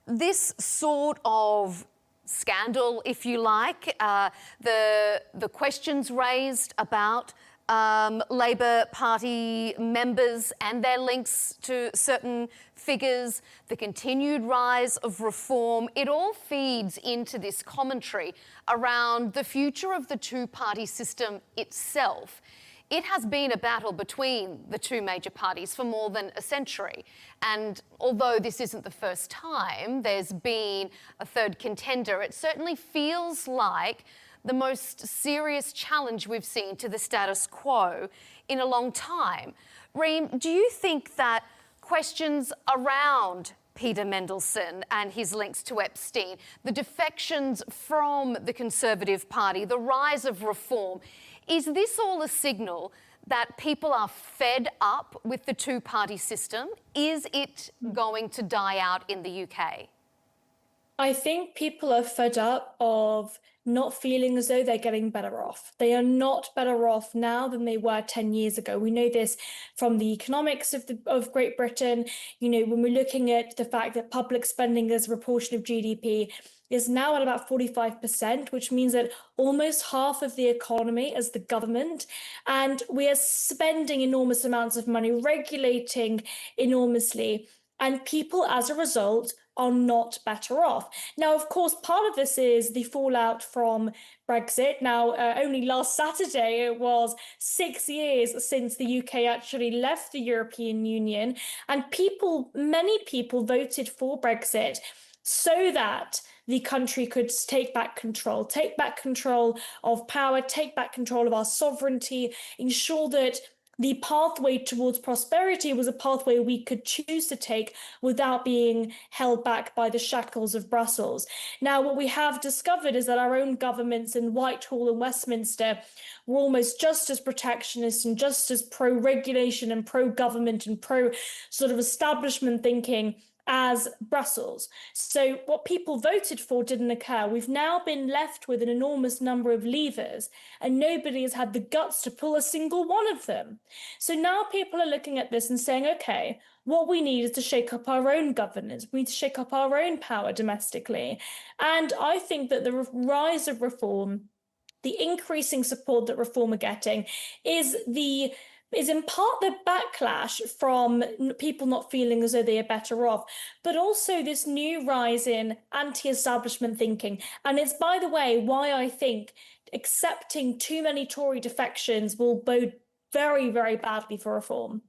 This sort of scandal, if you like, the questions raised about Labor Party members and their links to certain figures, the continued rise of reform, it all feeds into this commentary around the future of the two-party system itself. It has been a battle between the two major parties for more than a century. And although this isn't the first time there's been a third contender, it certainly feels like the most serious challenge we've seen to the status quo in a long time. Reem, do you think that questions around Peter Mendelsohn and his links to Epstein, the defections from the Conservative Party, the rise of reform, is this all a signal that people are fed up with the two-party system? Is it going to die out in the UK? I think people are fed up of not feeling as though they're getting better off. They are not better off now than they were 10 years ago. We know this from the economics of Great Britain. You know, when we're looking at the fact that public spending as a proportion of GDP is now at about 45%, which means that almost half of the economy is the government. And we are spending enormous amounts of money, regulating enormously. And people, as a result, are not better off. Now, of course, part of this is the fallout from Brexit. Now, only last Saturday, it was 6 years since the UK actually left the European Union. And many people voted for Brexit so that the country could take back control of power, take back control of our sovereignty, ensure that the pathway towards prosperity was a pathway we could choose to take without being held back by the shackles of Brussels. Now, what we have discovered is that our own governments in Whitehall and Westminster were almost just as protectionist and just as pro-regulation and pro-government and pro-sort of establishment thinking as Brussels. So what people voted for didn't occur. We've now been left with an enormous number of levers, and nobody has had the guts to pull a single one of them. So now people are looking at this and saying, okay, what we need is to shake up our own governance. We need to shake up our own power domestically. And I think that the rise of reform, the increasing support that reform are getting, is in part the backlash from people not feeling as though they are better off, but also this new rise in anti-establishment thinking. And it's, by the way, why I think accepting too many Tory defections will bode very, very badly for reform.